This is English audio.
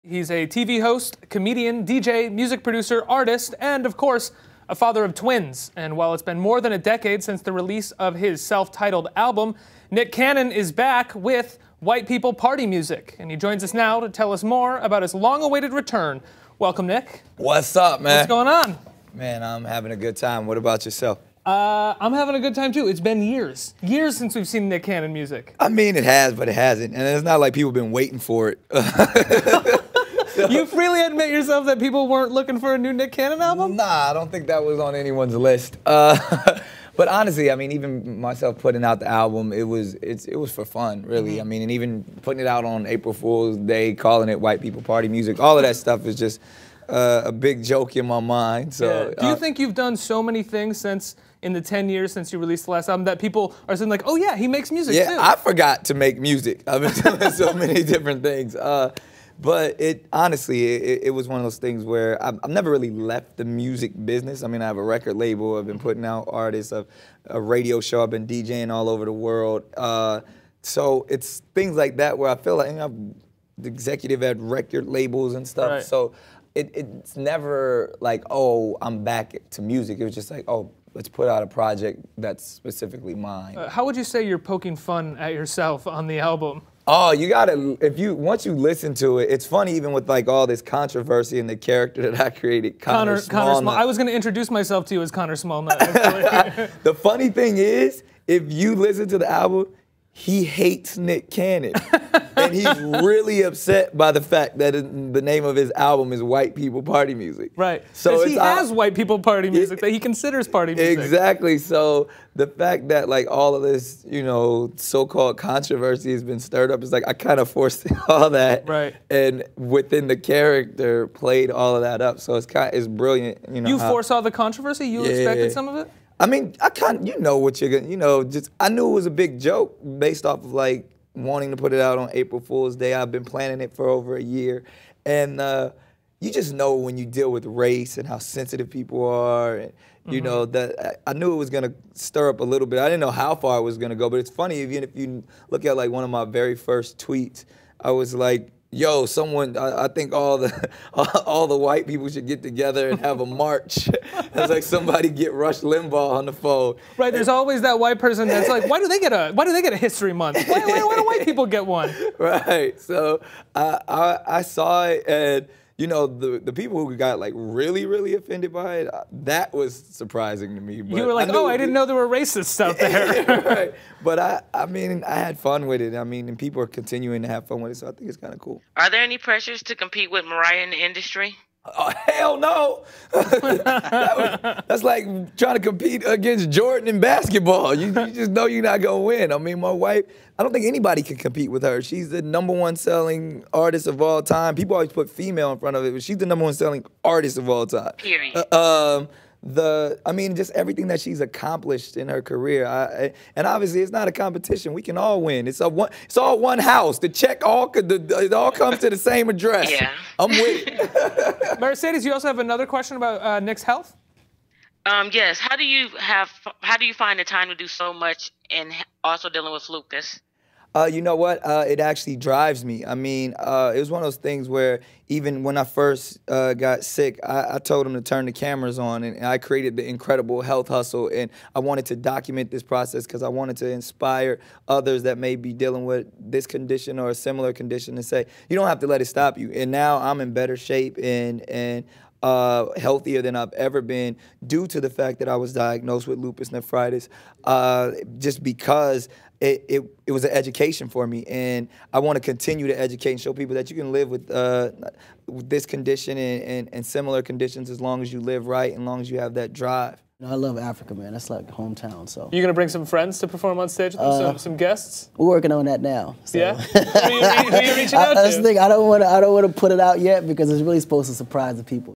He's a TV host, comedian, DJ, music producer, artist, and of course, a father of twins. And while it's been more than a decade since the release of his self-titled album, Nick Cannon is back with White People Party Music. And he joins us now to tell us more about his long-awaited return. Welcome, Nick. What's up, man? What's going on? Man, I'm having a good time. What about yourself? I'm having a good time too. It's been years since we've seen Nick Cannon music. I mean, it has, but it hasn't. And it's not like people have been waiting for it. You freely admit yourself that people weren't looking for a new Nick Cannon album? Nah, I don't think that was on anyone's list. But honestly, I mean, even myself putting out the album, it was for fun, really. I mean, and even putting it out on April Fool's Day, calling it White People Party Music, all of that stuff is just a big joke in my mind. So, yeah. Do you think you've done so many things in the 10 years since you released the last album that people are saying like, oh yeah, he makes music too? Yeah, I forgot to make music. I've been doing so many different things. But honestly, it was one of those things where I've never really left the music business. I mean, I have a record label. I've been putting out artists. I've a radio show. I've been DJing all over the world. So it's things like that where I feel like I'm the executive at record labels and stuff. Right. So it's never like, oh, I'm back to music. It was just like, oh, let's put out a project that's specifically mine. How would you say you're poking fun at yourself on the album? Oh, you gotta, once you listen to it, it's funny even with like all this controversy and the character that I created, Connor Smallnut. I was gonna introduce myself to you as Connor Smallnut. The funny thing is, if you listen to the album, he hates Nick Cannon. And he's really upset by the fact that the name of his album is White People Party Music. Right. So he has White People Party Music that he considers party music. Exactly. So the fact that like all of this, you know, so-called controversy has been stirred up, is like I kind of forced all that. Right. And within the character played all of that up. So it's brilliant. You know. You foresaw the controversy? You expected some of it? I mean, you know what you're gonna, you know, just I knew it was a big joke based off of like wanting to put it out on April Fool's Day. I've been planning it for over a year, and you just know when you deal with race and how sensitive people are, and you know that I knew it was gonna stir up a little bit. I didn't know how far it was gonna go, but it's funny, even if you look at like one of my very first tweets, I was like, yo, I think all the white people should get together and have a march. It's like somebody get Rush Limbaugh on the phone. Right, there's always that white person that's like, why do they get a history month? Why do white people get one? Right. So I saw it, and you know, the people who got like really offended by it, that was surprising to me. But you were like, oh, I didn't know there were racists out there. Right. But I mean, I had fun with it. I mean, and people are continuing to have fun with it, so I think it's kind of cool. Are there any pressures to compete with Mariah in the industry? Oh, hell no. That's like trying to compete against Jordan in basketball. You just know you're not going to win. I mean, my wife, I don't think anybody can compete with her. She's the #1 selling artist of all time. People always put female in front of it, but she's the #1 selling artist of all time. Period. I mean, just everything that she's accomplished in her career. And obviously, it's not a competition. We can all win. It's all one house. The check it all comes to the same address. Yeah. I'm with it. Mercedes, you also have another question about Nick's health? Yes. How do you find the time to do so much and also dealing with lupus? You know what? It actually drives me. I mean, it was one of those things where even when I first got sick, I told them to turn the cameras on, and I created the Incredible Health Hustle, and I wanted to document this process because I wanted to inspire others that may be dealing with this condition or a similar condition and say, you don't have to let it stop you. And now I'm in better shape and healthier than I've ever been due to the fact that I was diagnosed with lupus nephritis, just because it was an education for me, and I want to continue to educate and show people that you can live with this condition and similar conditions as long as you live right and as long as you have that drive. I love Africa, man. That's like hometown. So you gonna bring some friends to perform on stage with them? Some guests? We're working on that now. So. Yeah. Who are you reaching out to? That's the thing. I don't want to put it out yet because it's really supposed to surprise the people.